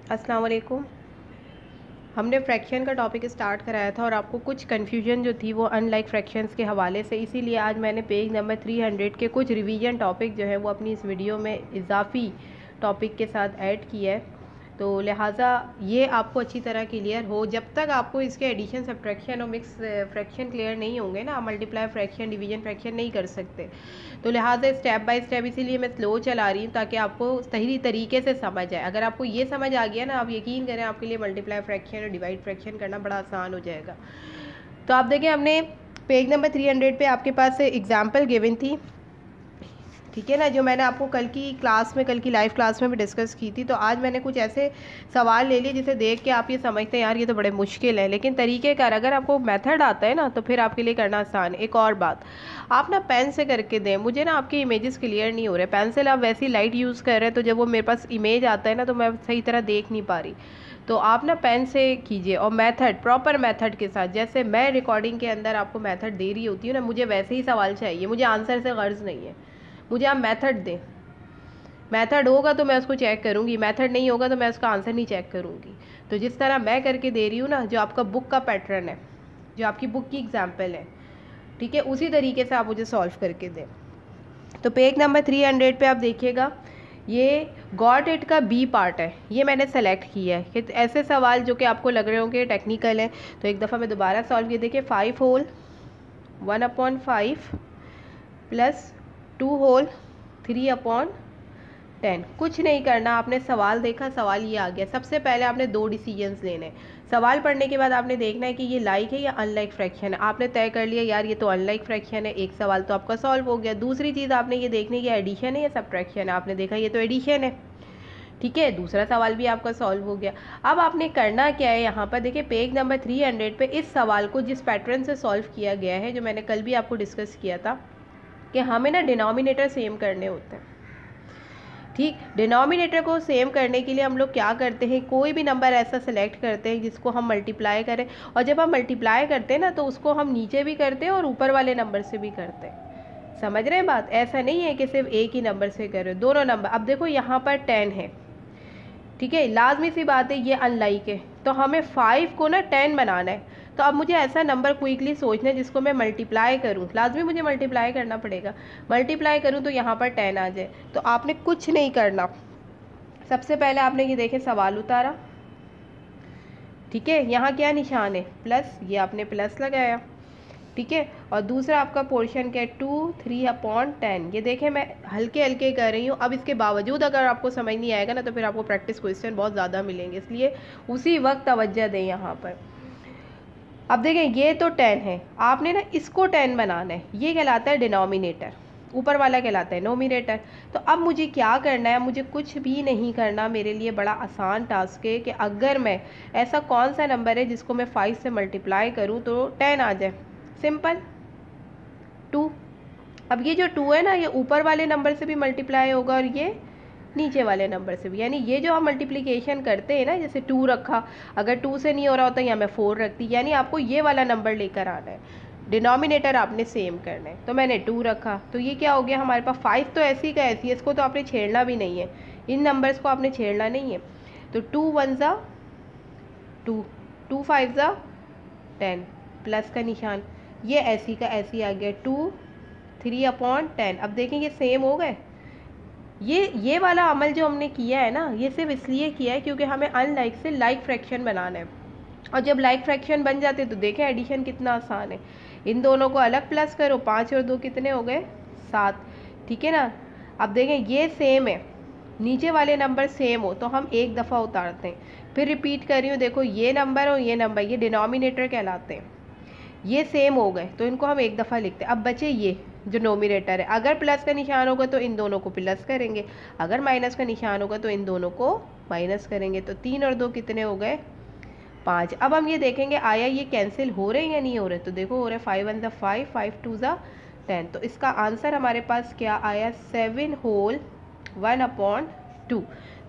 अस्सलाम वालेकुम। हमने फ्रैक्शन का टॉपिक स्टार्ट कराया था और आपको कुछ कन्फ्यूजन जो थी वो अनलाइक फ्रैक्शंस के हवाले से, इसीलिए आज मैंने पेज नंबर 300 के कुछ रिवीजन टॉपिक जो है वो अपनी इस वीडियो में इजाफी टॉपिक के साथ ऐड किया है। तो लिहाजा ये आपको अच्छी तरह क्लियर हो। जब तक आपको इसके एडिशन सब्ट्रैक्शन और मिक्स फ्रैक्शन क्लियर नहीं होंगे ना, मल्टीप्लाई फ्रैक्शन डिवीजन फ्रैक्शन नहीं कर सकते। तो लिहाजा स्टेप बाय स्टेप इसीलिए मैं स्लो चला रही हूँ ताकि आपको सही तरीके से समझ आए। अगर आपको ये समझ आ गया ना, आप यकीन करें आपके लिए मल्टीप्लाई फ्रैक्शन और डिवाइड फ्रैक्शन करना बड़ा आसान हो जाएगा। तो आप देखें, हमने पेज नंबर 300 पे आपके पास एग्जाम्पल गिवन थी, ठीक है ना, जो मैंने आपको कल की लाइव क्लास में भी डिस्कस की थी। तो आज मैंने कुछ ऐसे सवाल ले लिए जिसे देख के आप ये समझते हैं यार ये तो बड़े मुश्किल है, लेकिन तरीक़ेकार अगर आपको मेथड आता है ना तो फिर आपके लिए करना आसान। एक और बात, आप ना पेन से करके दें। मुझे ना आपके इमेजेस क्लियर नहीं हो रहे, पेंसिल आप वैसी लाइट यूज़ कर रहे हैं तो जब वो मेरे पास इमेज आता है ना तो मैं सही तरह देख नहीं पा रही। तो आप ना पेन से कीजिए और मेथड, प्रॉपर मेथड के साथ, जैसे मैं रिकॉर्डिंग के अंदर आपको मेथड दे रही होती हूँ ना, मुझे वैसे ही सवाल चाहिए, मुझे आंसर से गर्ज नहीं है। मुझे आप मेथड दें, मेथड होगा तो मैं उसको चेक करूँगी, मेथड नहीं होगा तो मैं उसका आंसर नहीं चेक करूँगी। तो जिस तरह मैं करके दे रही हूँ ना, जो आपका बुक का पैटर्न है, जो आपकी बुक की एग्जाम्पल है, ठीक है, उसी तरीके से आप मुझे सॉल्व करके दें। तो पेज नंबर 300 पे आप देखिएगा, ये गॉट इट का बी पार्ट है, ये मैंने सेलेक्ट किया है कि ऐसे सवाल जो कि आपको लग रहे होंगे टेक्निकल है। तो एक दफ़ा मैं दोबारा सॉल्व किया। देखिए 5 होल 1/5 प्लस 2 होल 3/10। कुछ नहीं करना, आपने सवाल देखा, सवाल ये आ गया। सबसे पहले आपने 2 डिसीजंस लेने हैं। सवाल पढ़ने के बाद आपने देखना है कि ये लाइक है या अनलाइक फ्रैक्शन है। आपने तय कर लिया यार ये तो अनलाइक फ्रैक्शन है, एक सवाल तो आपका सॉल्व हो गया। दूसरी चीज़ आपने ये देखनी है कि एडिशन है या सब्ट्रैक्शन है। आपने देखा ये तो एडिशन है, ठीक है, दूसरा सवाल भी आपका सॉल्व हो गया। अब आपने करना क्या है, यहाँ पर देखिए पेज नंबर 300 पे इस सवाल को जिस पैटर्न से सॉल्व किया गया है, जो मैंने कल भी आपको डिस्कस किया था कि हमें ना डिनोमिनेटर सेम करने होते हैं। ठीक, डिनोमिनेटर को सेम करने के लिए हम लोग क्या करते हैं, कोई भी नंबर ऐसा सेलेक्ट करते हैं जिसको हम मल्टीप्लाई करें, और जब हम मल्टीप्लाई करते हैं ना तो उसको हम नीचे भी करते हैं और ऊपर वाले नंबर से भी करते हैं। समझ रहे हैं बात? ऐसा नहीं है कि सिर्फ एक ही नंबर से करें, दोनों नंबर। अब देखो यहाँ पर 10 है, ठीक है, लाजमी सी बात है ये अनलाइक है, तो हमें 5 को ना 10 बनाना है। तो अब मुझे ऐसा नंबर क्विकली सोचना है जिसको मैं मल्टीप्लाई करूं, लाजमी मुझे मल्टीप्लाई करना पड़ेगा। मल्टीप्लाई करूं तो यहाँ पर 10 आ जाए। तो आपने कुछ नहीं करना, सबसे पहले आपने ये देखे सवाल उतारा, ठीक है, यहाँ क्या निशान है, प्लस, ये आपने प्लस लगाया, ठीक है, और दूसरा आपका पोर्शन क्या है 2 3/10। ये देखें मैं हल्के हल्के कर रही हूँ। अब इसके बावजूद अगर आपको समझ नहीं आएगा ना तो फिर आपको प्रैक्टिस क्वेश्चन बहुत ज़्यादा मिलेंगे, इसलिए उसी वक्त तवज्जो दें यहाँ पर। अब देखें ये तो 10 है, आपने ना इसको 10 बनाना है, ये कहलाता है डिनोमिनेटर, ऊपर वाला कहलाता है नोमिनेटर। तो अब मुझे क्या करना है, मुझे कुछ भी नहीं करना, मेरे लिए बड़ा आसान टास्क है कि अगर मैं ऐसा कौन सा नंबर है जिसको मैं 5 से मल्टीप्लाई करूँ तो 10 आ जाए। सिंपल 2। अब ये जो 2 है ना, ये ऊपर वाले नंबर से भी मल्टीप्लाई होगा और ये नीचे वाले नंबर से भी, यानी ये जो हम मल्टीप्लिकेशन करते हैं ना, जैसे 2 रखा, अगर 2 से नहीं हो रहा होता या मैं 4 रखती, यानी आपको ये वाला नंबर लेकर आना है, डिनोमिनेटर आपने सेम करना है। तो मैंने 2 रखा, तो ये क्या हो गया हमारे पास 5 तो ऐसी का ऐसी है, इसको तो आपने छेड़ना भी नहीं है, इन नंबर्स को आपने छेड़ना नहीं है। तो 2 1 ज़ा 2, 2 5 ज़ा 10, प्लस का निशान, ये ऐसी का ऐसी आ गया 2 3/10। अब देखें ये सेम हो गए। ये वाला अमल जो हमने किया है ना, ये सिर्फ इसलिए किया है क्योंकि हमें अनलाइक से लाइक फ्रैक्शन बनाना है, और जब लाइक फ्रैक्शन बन जाते तो देखें एडिशन कितना आसान है। इन दोनों को अलग प्लस करो, 5 और 2 कितने हो गए 7, ठीक है ना। अब देखें ये सेम है, नीचे वाले नंबर सेम हो तो हम एक दफ़ा उतारते हैं, फिर रिपीट कर रही हूँ, देखो ये नंबर और ये नंबर, ये डिनोमिनेटर कहलाते हैं, ये सेम हो गए तो इनको हम एक दफ़ा लिखते हैं। अब बचे ये जो नोमिनेटर है, अगर प्लस का निशान होगा तो इन दोनों को प्लस करेंगे, अगर माइनस का निशान होगा तो इन दोनों को माइनस करेंगे। तो 3 और 2 कितने हो गए 5। अब हम ये देखेंगे आया ये कैंसिल हो रहे हैं या नहीं हो रहे, तो देखो हो रहे 5 1 ज़ा 5, 5 2 ज़ा 10। तो इसका आंसर हमारे पास क्या आया 7 whole 1/2।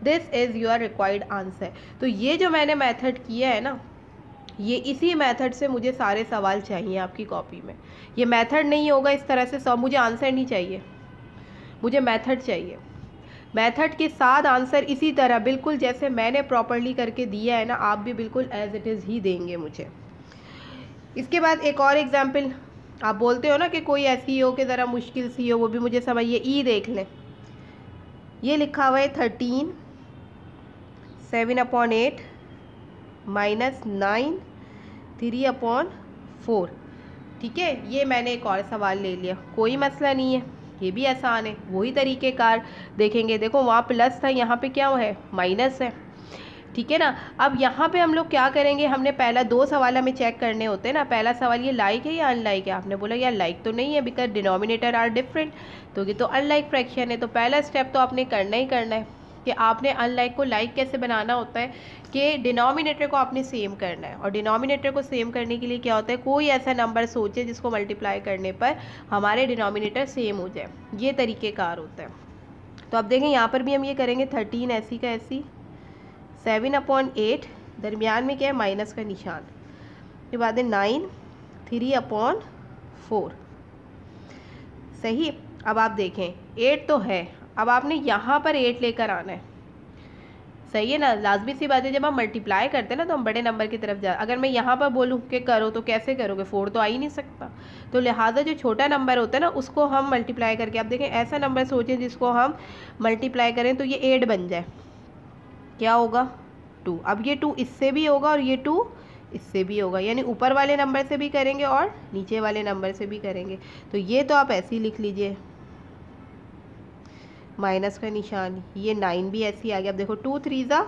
This is your required answer. तो ये जो मैंने मेथड किया है ना, ये इसी मेथड से मुझे सारे सवाल चाहिए आपकी कॉपी में। ये मेथड नहीं होगा इस तरह से मुझे आंसर नहीं चाहिए, मुझे मेथड चाहिए। मेथड के साथ आंसर इसी तरह बिल्कुल जैसे मैंने प्रॉपरली करके दिया है ना, आप भी बिल्कुल एज इट इज़ ही देंगे मुझे। इसके बाद एक और एग्जाम्पल, आप बोलते हो ना कि कोई ऐसी हो कि ज़रा मुश्किल सी हो, वो भी मुझे समझिए। ई देख लें, ये लिखा हुआ है 13 7/8 -9 3/4। ठीक है, ये मैंने एक और सवाल ले लिया, कोई मसला नहीं है, ये भी आसान है। वही तरीक़ेकार देखेंगे, देखो वहाँ प्लस था, यहाँ पे क्या है, माइनस है। ठीक है ना। अब यहाँ पे हम लोग क्या करेंगे, हमने पहला 2 सवाल हमें चेक करने होते हैं ना। पहला सवाल ये लाइक है या अनलाइक है, आपने बोला यार लाइक तो नहीं है बिकॉज डिनोमिनेटर आर डिफरेंट, तो ये तो अनलाइक फ्रैक्शन है। तो पहला स्टेप तो आपने करना ही करना है कि आपने अनलाइक को लाइक कैसे बनाना होता है कि डिनोमिनेटर को आपने सेम करना है। और डिनोमिनेटर को सेम करने के लिए क्या होता है, कोई ऐसा नंबर सोचे जिसको मल्टीप्लाई करने पर हमारे डिनोमिनेटर सेम हो जाए, ये तरीक़ेकार होता है। तो अब देखें यहाँ पर भी हम ये करेंगे 13 ऐसी का ऐसी, 7/8 दरमियान में क्या है, माइनस का निशान, के बाद है 9 3/4। सही। अब आप देखें 8 तो है, अब आपने यहाँ पर 8 लेकर आना है। सही है ना, लाजमी सी बात है, जब हम मल्टीप्लाई करते हैं ना तो हम बड़े नंबर की तरफ जा। अगर मैं यहाँ पर बोलूँ कि करो तो कैसे करोगे, 4 तो आ ही नहीं सकता। तो लिहाजा जो छोटा नंबर होता है ना उसको हम मल्टीप्लाई करके, आप देखें ऐसा नंबर सोचें जिसको हम मल्टीप्लाई करें तो ये 8 बन जाए, क्या होगा 2। अब ये 2 इससे भी होगा और ये 2 इससे भी होगा, यानी ऊपर वाले नंबर से भी करेंगे और नीचे वाले नंबर से भी करेंगे। तो ये तो आप ऐसे ही लिख लीजिए, माइनस का निशान, ये 9 भी ऐसे ही आ गया। अब देखो 2 3 ज़ा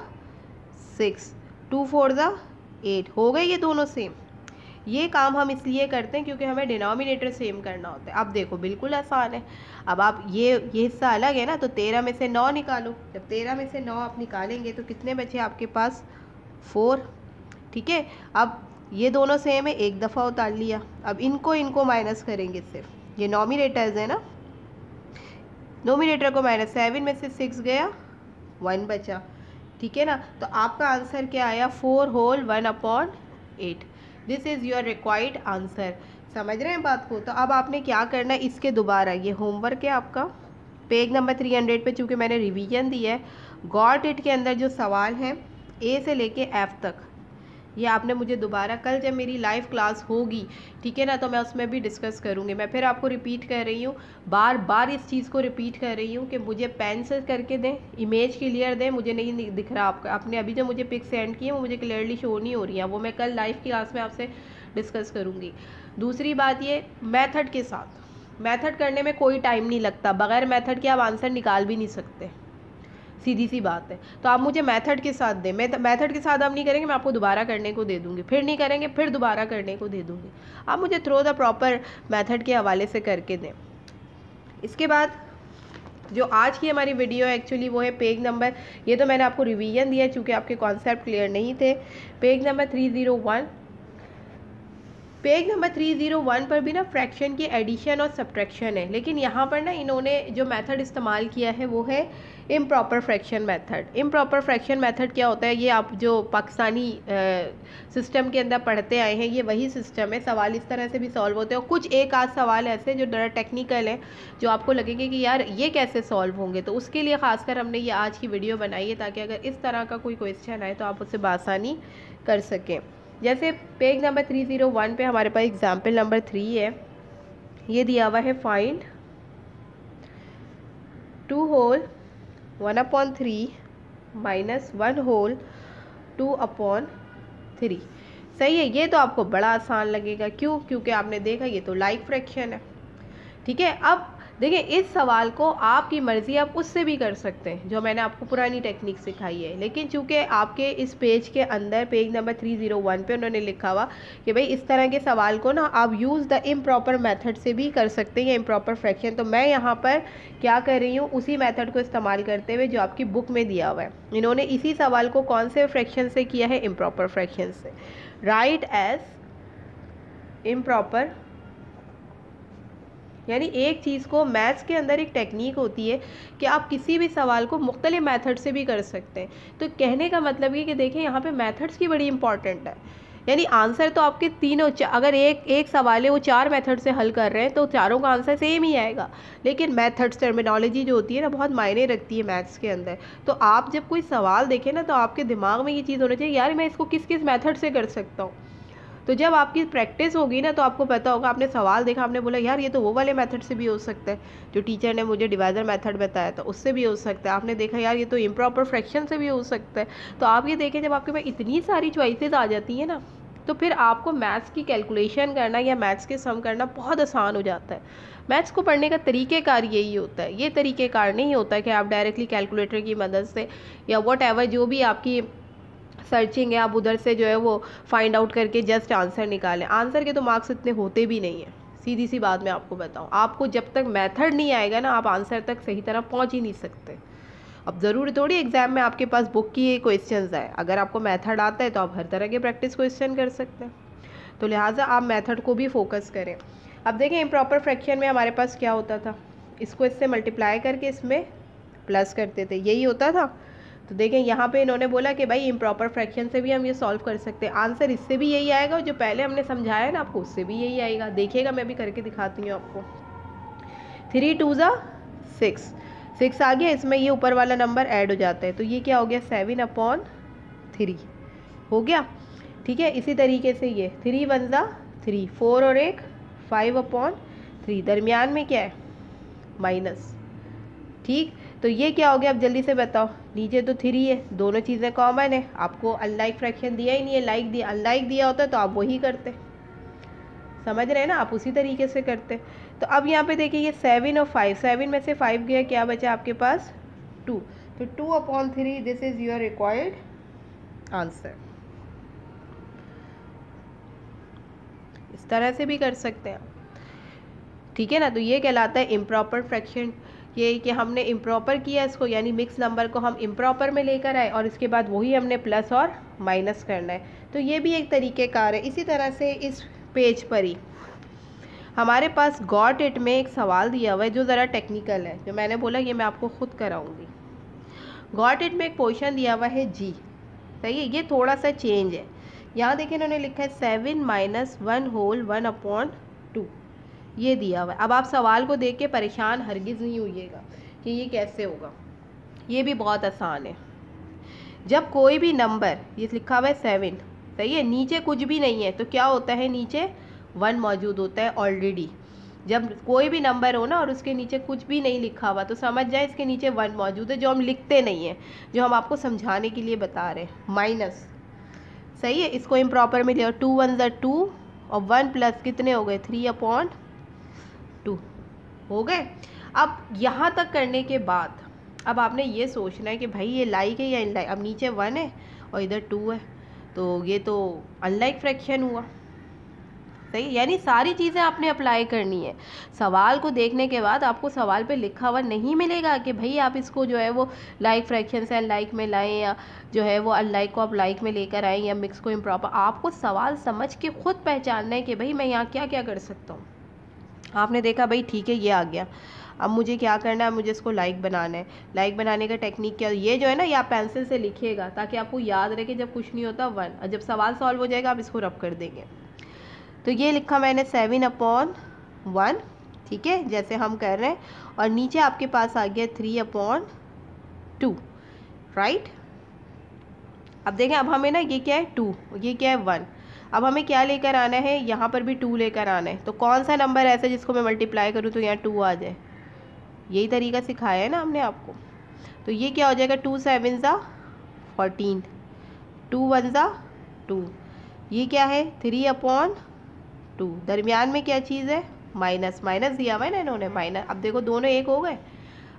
6, 2 4 ज़ा 8, हो गए ये दोनों सेम। ये काम हम इसलिए करते हैं क्योंकि हमें डिनोमिनेटर सेम करना होता है। अब देखो बिल्कुल आसान है। अब आप ये हिस्सा अलग है ना, तो 13 में से 9 निकालो। जब 13 में से 9 आप निकालेंगे तो कितने बचे आपके पास, 4। ठीक है, अब ये दोनों सेम है, एक दफ़ा उतार लिया। अब इनको माइनस करेंगे, सिर्फ ये नॉमिनेटर्स है ना, नोमिनेटर को माइनस, 7 में से 6 गया, 1 बचा। ठीक है ना, तो आपका आंसर क्या आया, 4 whole 1/8। This is your required answer. समझ रहे हैं बात को। तो अब आपने क्या करना है, इसके दोबारा, ये होमवर्क है आपका, पेज नंबर 300 पे, चूँकि मैंने रिवीजन दी है, गॉट इट के अंदर जो सवाल हैं ए से लेके एफ तक, ये आपने मुझे दोबारा कल जब मेरी लाइव क्लास होगी, ठीक है ना, तो मैं उसमें भी डिस्कस करूँगी। मैं फिर आपको रिपीट कर रही हूँ, बार बार इस चीज़ को रिपीट कर रही हूँ कि मुझे पेन से करके दें, इमेज क्लियर दें। मुझे नहीं दिख रहा आपका, आपने अभी जो मुझे पिक सेंड की है वो मुझे क्लियरली शो नहीं हो रही है, वो मैं कल लाइव क्लास में आपसे डिस्कस करूँगी। दूसरी बात ये, मेथड के साथ, मेथड करने में कोई टाइम नहीं लगता, बगैर मेथड के आप आंसर निकाल भी नहीं सकते, सीधी सी बात है। तो आप मुझे मेथड के साथ दें। मैं मेथड के साथ आप नहीं करेंगे, मैं आपको दोबारा करने को दे दूँगी, फिर नहीं करेंगे फिर दोबारा करने को दे दूँगी। आप मुझे थ्रो द प्रॉपर मेथड के हवाले से करके दें। इसके बाद जो आज की हमारी वीडियो है एक्चुअली वो है पेज नंबर, ये तो मैंने आपको रिवीजन दिया चूँकि आपके कॉन्सेप्ट क्लियर नहीं थे। पेज नंबर 301, पेज नंबर 301 पर भी ना फ्रैक्शन की एडिशन और सब्ट्रैक्शन है, लेकिन यहाँ पर ना इन्होंने जो मेथड इस्तेमाल किया है वो है improper fraction method. Improper fraction method क्या होता है, ये आप जो पाकिस्तानी सिस्टम के अंदर पढ़ते आए हैं, ये वही सिस्टम है। सवाल इस तरह से भी सॉल्व होते हैं, और कुछ एक आध सवाल ऐसे जो ज़रा टेक्निकल है, जो आपको लगेंगे कि यार ये कैसे सॉल्व होंगे, तो उसके लिए ख़ासकर हमने ये आज की वीडियो बनाई है, ताकि अगर इस तरह का कोई क्वेश्चन आए तो आप उससे बआसानी कर सकें। जैसे पेज नंबर 301 पे हमारे पास एग्जाम्पल नंबर 3 है, ये दिया हुआ है फाइंड 2 होल 1/3 माइनस 1 होल 2/3। सही है, ये तो आपको बड़ा आसान लगेगा। क्यों? क्योंकि आपने देखा ये तो लाइक फ्रैक्शन है। ठीक है, अब देखिए इस सवाल को आपकी मर्ज़ी आप उससे भी कर सकते हैं, जो मैंने आपको पुरानी टेक्निक सिखाई है, लेकिन चूंकि आपके इस पेज के अंदर पेज नंबर 301 पे उन्होंने लिखा हुआ कि भाई इस तरह के सवाल को ना आप यूज़ द इम्प्रॉपर मेथड से भी कर सकते हैं, इम्प्रॉपर फ्रैक्शन। तो मैं यहाँ पर क्या कर रही हूँ, उसी मेथड को इस्तेमाल करते हुए जो आपकी बुक में दिया हुआ है। इन्होंने इसी सवाल को कौन से फ्रैक्शन से किया है, इम्प्रॉपर फ्रैक्शन से। राइट एज इम्प्रॉपर, यानी एक चीज़ को, मैथ्स के अंदर एक टेक्निक होती है कि आप किसी भी सवाल को मुख्तलिफ मेथड से भी कर सकते हैं। तो कहने का मतलब ये कि देखें यहाँ पे मेथड्स की बड़ी इंपॉर्टेंट है। यानी आंसर तो आपके तीनों, अगर एक सवाल है वो 4 मेथड से हल कर रहे हैं तो चारों का आंसर सेम ही आएगा। लेकिन मेथड्स, टर्मिनोलॉजी जो होती है ना, बहुत मायने रखती है मैथ्स के अंदर। तो आप जब कोई सवाल देखें ना, तो आपके दिमाग में ये चीज़ होनी चाहिए, यार मैं इसको किस किस मेथड से कर सकता हूँ। तो जब आपकी प्रैक्टिस होगी ना, तो आपको पता होगा, आपने सवाल देखा, आपने बोला यार ये तो वो वाले मेथड से भी हो सकता है जो टीचर ने मुझे डिवाइजर मेथड बताया था, उससे भी हो सकता है। आपने देखा यार ये तो इम्प्रॉपर फ्रैक्शन से भी हो सकता है। तो आप ये देखें, जब आपके पास इतनी सारी चॉइसेस आ जाती हैं ना, तो फिर आपको मैथ्स की कैलकुलेशन करना या मैथ्स के सम करना बहुत आसान हो जाता है। मैथ्स को पढ़ने का तरीक़ेकार यही होता है। ये तरीक़ेकार नहीं होता कि आप डायरेक्टली कैलकुलेटर की मदद से या वट एवर जो भी आपकी सर्चिंग है, आप उधर से जो है वो फाइंड आउट करके जस्ट आंसर निकालें। आंसर के तो मार्क्स इतने होते भी नहीं हैं, सीधी सी बात मैं आपको बताऊं। आपको जब तक मेथड नहीं आएगा ना, आप आंसर तक सही तरह पहुंच ही नहीं सकते। अब ज़रूरी थोड़ी एग्जाम में आपके पास बुक की क्वेश्चंस आए, अगर आपको मेथड आता है तो आप हर तरह के प्रैक्टिस क्वेश्चन कर सकते हैं। तो लिहाजा आप मेथड को भी फोकस करें। अब देखें, इम्प्रॉपर फ्रैक्शन में हमारे पास क्या होता था, इसको इससे मल्टीप्लाई करके इसमें प्लस करते थे, यही होता था। तो देखें यहाँ पे इन्होंने बोला कि भाई इम्प्रॉपर फ्रैक्शन से भी हम ये सॉल्व कर सकते हैं, आंसर इससे भी यही आएगा, जो पहले हमने समझाया है ना आपको, उससे भी यही आएगा। देखिएगा, मैं भी करके दिखाती हूँ आपको। 3 2 6, 6 आ गया, इसमें ये ऊपर वाला नंबर ऐड हो जाता है, तो ये क्या हो गया, 7/3 हो गया। ठीक है, इसी तरीके से ये 3 1 3, 4 और 1 5/3, दरमियान में क्या है, माइनस। ठीक, तो ये क्या हो गया, अब जल्दी से बताओ। नीचे तो 3 है, दोनों चीज़ें कॉमन है, आपको अनलाइक फ्रैक्शन दिया ही नहीं है, लाइक दिया, अनलाइक दिया होता तो आप वही करते। समझ रहे हैं ना, आप उसी तरीके से करते। तो अब यहाँ पे देखिए, ये 7 और 5, 7 में से 5 गया, क्या बचा आपके पास, 2। तो 2/3, this is your required answer. इस तरह से भी कर सकते हैं, ठीक है ना। तो ये कहलाता है इम्प्रॉपर फ्रैक्शन। ये कि हमने इम्प्रॉपर किया इसको, यानी मिक्स नंबर को हम इम्प्रॉपर में लेकर आए और इसके बाद वही हमने प्लस और माइनस करना है। तो ये भी एक तरीक़ेकार है। इसी तरह से इस पेज पर ही हमारे पास गॉट इट में एक सवाल दिया हुआ है जो ज़रा टेक्निकल है, जो मैंने बोला ये मैं आपको ख़ुद कराऊंगी। गॉट इट में एक पोर्शन दिया हुआ है जी, सही है, ये थोड़ा सा चेंज है। यहाँ देखिए इन्होंने लिखा है 7 - 1 होल 1/2, ये दिया हुआ है। अब आप सवाल को देख के परेशान हरगिज़ नहीं होइएगा कि ये कैसे होगा, ये भी बहुत आसान है। जब कोई भी नंबर, ये लिखा हुआ है 7, सही है, नीचे कुछ भी नहीं है, तो क्या होता है, नीचे 1 मौजूद होता है ऑलरेडी। जब कोई भी नंबर हो ना और उसके नीचे कुछ भी नहीं लिखा हुआ, तो समझ जाए इसके नीचे 1 मौजूद है, जो हम लिखते नहीं हैं, जो हम आपको समझाने के लिए बता रहे हैं। माइनस, सही है, इसको इम्प्रॉपर में लिया, 2 1 2 और 1 प्लस कितने हो गए, 3/2 हो गए। अब यहाँ तक करने के बाद अब आपने ये सोचना है कि भाई ये लाइक है या इनलाइक। अब नीचे 1 है और इधर 2 है, तो ये तो अनलाइक फ्रैक्शन हुआ, सही। यानी सारी चीज़ें आपने अप्लाई करनी है। सवाल को देखने के बाद आपको सवाल पे लिखा हुआ नहीं मिलेगा कि भाई आप इसको जो है वो लाइक फ्रैक्शन से अनलाइक में लाएं, या जो है वो अनलाइक को आप लाइक में लेकर आएँ, या मिक्स को इम्प्रॉपर। आपको सवाल समझ के खुद पहचानना है कि भाई मैं यहाँ क्या क्या कर सकता हूँ। आपने देखा भाई ठीक है ये आ गया, अब मुझे क्या करना है, मुझे इसको लाइक बनाना है। लाइक बनाने का टेक्निक क्या, ये जो है ना, ये आप पेंसिल से लिखिएगा ताकि आपको याद रहे कि जब कुछ नहीं होता 1, और जब सवाल सॉल्व हो जाएगा आप इसको रब कर देंगे। तो ये लिखा मैंने 7/1, ठीक है, जैसे हम कर रहे हैं, और नीचे आपके पास आ गया 3/2, राइट। अब देखें, अब हमें ना ये क्या है 2, ये क्या है 1। अब हमें क्या लेकर आना है, यहाँ पर भी 2 लेकर आना है। तो कौन सा नंबर ऐसा जिसको मैं मल्टीप्लाई करूँ तो यहाँ 2 आ जाए, यही तरीका सिखाया है ना हमने आपको। तो ये क्या हो जाएगा, 2 7 14, 2 1 2, ये क्या है 3/2, दरमियान में क्या चीज़ है, माइनस। माइनस दिया हुआ है ना इन्होंने, माइनस। अब देखो दोनों एक हो गए,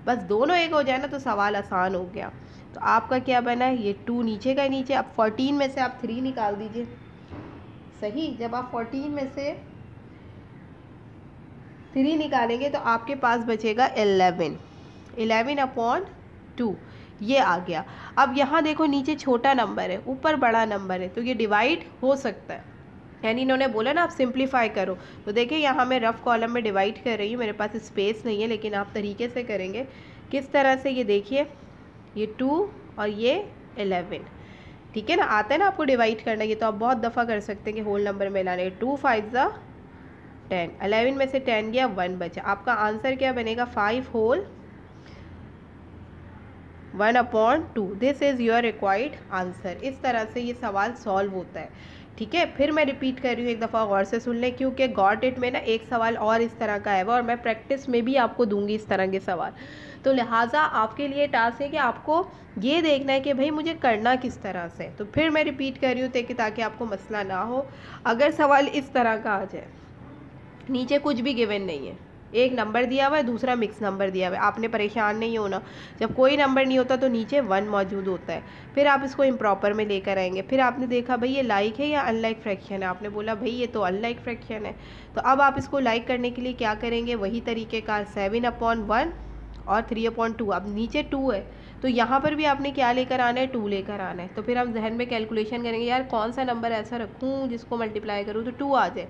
बस दोनों एक हो जाए ना तो सवाल आसान हो गया। तो आपका क्या बना है, ये 2 नीचे का नीचे। अब 14 में से आप 3 निकाल दीजिए, सही। जब आप 14 में से 3 निकालेंगे तो आपके पास बचेगा 11/2, ये आ गया। अब यहाँ देखो नीचे छोटा नंबर है, ऊपर बड़ा नंबर है, तो ये डिवाइड हो सकता है। यानी इन्होंने बोला ना आप सिंप्लीफाई करो, तो देखिए यहाँ मैं रफ कॉलम में डिवाइड कर रही हूँ, मेरे पास स्पेस नहीं है, लेकिन आप तरीके से करेंगे। किस तरह से, ये देखिए, ये 2 और ये 11, ठीक है ना, आता है ना आपको डिवाइड करना, ये तो आप बहुत दफ़ा कर सकते हैं कि होल नंबर में लाने। 2 5 ज़ा 10, 11 में से 10 गया 1 बचा। आपका आंसर क्या बनेगा 5 whole 1/2। This is your required answer. इस तरह से ये सवाल सॉल्व होता है। ठीक है, फिर मैं रिपीट कर रही हूँ, एक दफ़ा गौर से सुन लें, क्योंकि गॉट इट में ना एक सवाल और इस तरह का है वो, और मैं प्रैक्टिस में भी आपको दूंगी इस तरह के सवाल। तो लिहाजा आपके लिए टास्क है कि आपको ये देखना है कि भाई मुझे करना किस तरह से। तो फिर मैं रिपीट कर रही हूँ ताकि आपको मसला ना हो। अगर सवाल इस तरह का आ जाए, नीचे कुछ भी गिवन नहीं है, एक नंबर दिया हुआ है, दूसरा मिक्स नंबर दिया हुआ है, आपने परेशान नहीं होना। जब कोई नंबर नहीं होता तो नीचे 1 मौजूद होता है, फिर आप इसको इम्प्रॉपर में लेकर आएंगे। फिर आपने देखा भाई ये लाइक है या अनलाइक फ्रैक्शन है, आपने बोला भाई ये तो अनलाइक फ्रैक्शन है। तो अब आप इसको लाइक करने के लिए क्या करेंगे, वही तरीक़ेकार 7/1 और 3/2। अब नीचे 2 है तो यहाँ पर भी आपने क्या लेकर आना है, 2 लेकर आना है। तो फिर हम जहन में कैलकुलेशन करेंगे, यार कौन सा नंबर ऐसा रखूँ जिसको मल्टीप्लाई करूँ तो 2 आ जाए।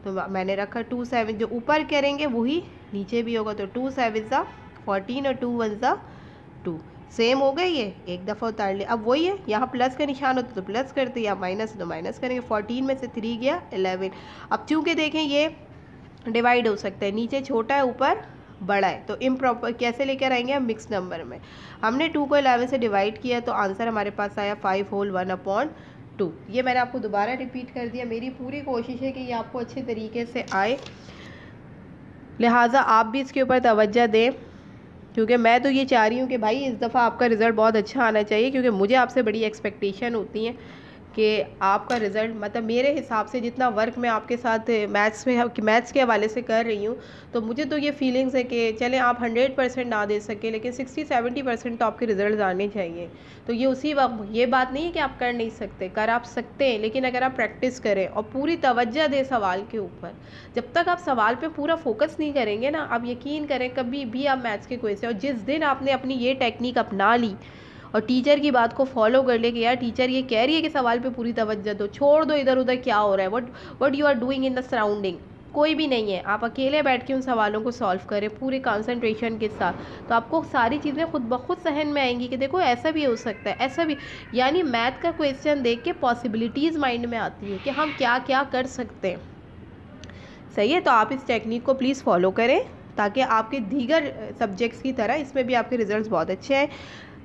तो मैंने रखा 2 7, जो ऊपर करेंगे वही नीचे भी होगा। तो 2 7 ज़ा 14 और 2 1 ज़ा 2, सेम हो गए ये, एक दफ़ा उतार लिया। अब वही है, यहाँ प्लस का निशान होता तो प्लस करते, या माइनस तो माइनस करेंगे। 14 में से 3 गया 11। अब चूँकि देखें ये डिवाइड हो सकता है, नीचे छोटा है ऊपर बड़ा है, तो इम्प्रॉपर कैसे लेकर आएंगे हम, मिक्स नंबर में। हमने 2 को 11 से डिवाइड किया तो आंसर हमारे पास आया 5 होल 1/2। ये मैंने आपको दोबारा रिपीट कर दिया। मेरी पूरी कोशिश है कि ये आपको अच्छे तरीके से आए, लिहाजा आप भी इसके ऊपर तवज्जो दें, क्योंकि मैं तो ये चाह रही हूँ कि भाई इस दफ़ा आपका रिज़ल्ट बहुत अच्छा आना चाहिए, क्योंकि मुझे आपसे बड़ी एक्सपेक्टेशन होती है कि आपका रिज़ल्ट, मतलब मेरे हिसाब से जितना वर्क मैं आपके साथ मैथ्स के हवाले से कर रही हूँ, तो मुझे तो ये फीलिंग्स है कि चलें आप 100% ना दे सके, लेकिन 60-70% तो आपके रिज़ल्ट आने चाहिए। तो ये उसी वक्त, ये बात नहीं है कि आप कर नहीं सकते, कर आप सकते हैं, लेकिन अगर आप प्रैक्टिस करें और पूरी तवज्जो दें सवाल के ऊपर। जब तक आप सवाल पे पूरा फोकस नहीं करेंगे ना, आप यकीन करें कभी भी आप मैथ्स के क्वेश्चन, और जिस दिन आपने अपनी ये टेक्निक अपना ली और टीचर की बात को फॉलो कर ले कि यार टीचर ये कह रही है कि सवाल पे पूरी तवज्जो दो, छोड़ दो इधर उधर क्या हो रहा है, what you are doing in the surrounding, कोई भी नहीं है, आप अकेले बैठ के उन सवालों को सॉल्व करें पूरे कंसंट्रेशन के साथ, तो आपको सारी चीज़ें खुद ब खुद सहन में आएंगी कि देखो ऐसा भी हो सकता है, ऐसा भी। यानी मैथ का क्वेश्चन देख के पॉसिबिलिटीज़ माइंड में आती है कि हम क्या क्या कर सकते हैं। सही है, तो आप इस टेक्निक को प्लीज़ फॉलो करें ताकि आपके दीगर सब्जेक्ट्स की तरह इसमें भी आपके रिजल्ट्स बहुत अच्छे हैं।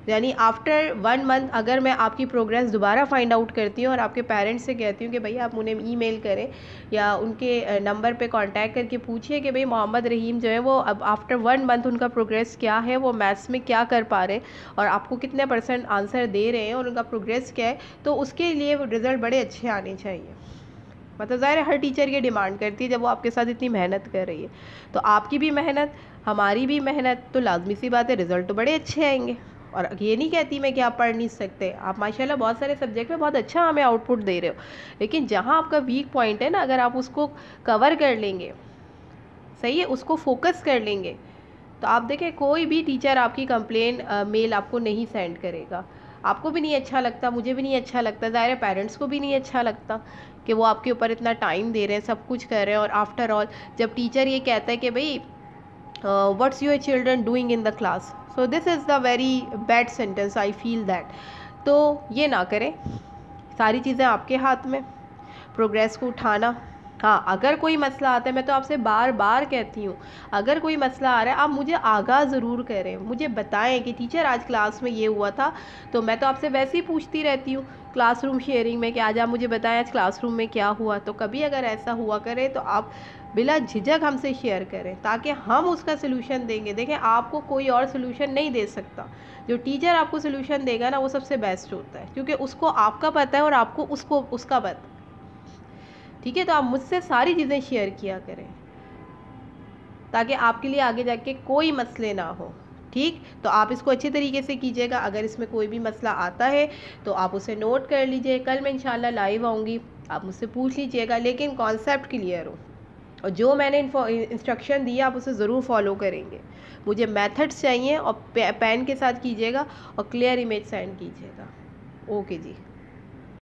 यानी आफ्टर 1 मंथ अगर मैं आपकी प्रोग्रेस दोबारा फाइंड आउट करती हूँ और आपके पेरेंट्स से कहती हूँ कि भैया आप उन्हें ईमेल करें या उनके नंबर पे कांटेक्ट करके पूछिए कि भाई मोहम्मद रहीम जो है वो अब आफ्टर 1 मंथ उनका प्रोग्रेस क्या है, वो मैथ्स में क्या कर पा रहे हैं और आपको कितने % आंसर दे रहे हैं और उनका प्रोग्रेस क्या है, तो उसके लिए रिज़ल्ट बड़े अच्छे आने चाहिए। मतलब ज़ाहिर है हर टीचर ये डिमांड करती है जब वो आपके साथ इतनी मेहनत कर रही है, तो आपकी भी मेहनत हमारी भी मेहनत, तो लाजमी सी बात है रिज़ल्ट तो बड़े अच्छे आएंगे। और ये नहीं कहती मैं कि आप पढ़ नहीं सकते, आप माशाल्लाह बहुत सारे सब्जेक्ट में बहुत अच्छा हमें आउटपुट दे रहे हो, लेकिन जहाँ आपका वीक पॉइंट है ना, अगर आप उसको कवर कर लेंगे, सही है, उसको फोकस कर लेंगे, तो आप देखें कोई भी टीचर आपकी कंप्लेन मेल आपको नहीं सेंड करेगा। आपको भी नहीं अच्छा लगता, मुझे भी नहीं अच्छा लगता, ज़ाहिर है पेरेंट्स को भी नहीं अच्छा लगता कि वो आपके ऊपर इतना टाइम दे रहे हैं, सब कुछ कर रहे हैं, और आफ्टर ऑल जब टीचर ये कहता है कि भाई what's your children doing in the class, so this is the very bad sentence, I feel that. तो ये ना करें, सारी चीज़ें आपके हाथ में, प्रोग्रेस को उठाना। हाँ, अगर कोई मसला आता है, मैं तो आपसे बार बार कहती हूँ, अगर कोई मसला आ रहा है आप मुझे आगाह ज़रूर करें, मुझे बताएं कि टीचर आज क्लास में ये हुआ था। तो मैं तो आपसे वैसे ही पूछती रहती हूँ क्लासरूम शेयरिंग में कि आज आप मुझे बताएं आज क्लासरूम में क्या हुआ। तो कभी अगर ऐसा हुआ करे तो आप बिला झिझक हमसे शेयर करें ताकि हम उसका सलूशन देंगे। देखें, आपको कोई और सलूशन नहीं दे सकता, जो टीचर आपको सलूशन देगा ना वो सबसे बेस्ट होता है, क्योंकि उसको आपका पता है और आपको उसका पता है। ठीक है, तो आप मुझसे सारी चीज़ें शेयर किया करें ताकि आपके लिए आगे जाके कोई मसले ना हो। ठीक, तो आप इसको अच्छे तरीके से कीजिएगा। अगर इसमें कोई भी मसला आता है तो आप उसे नोट कर लीजिए, कल मैं इंशाल्लाह लाइव आऊँगी, आप मुझसे पूछ लीजिएगा, लेकिन कॉन्सेप्ट क्लियर हो और जो मैंने इंस्ट्रक्शन दिया आप उसे ज़रूर फॉलो करेंगे। मुझे मेथड्स चाहिए और पेन के साथ कीजिएगा और क्लियर इमेज सेंड कीजिएगा। ओके जी।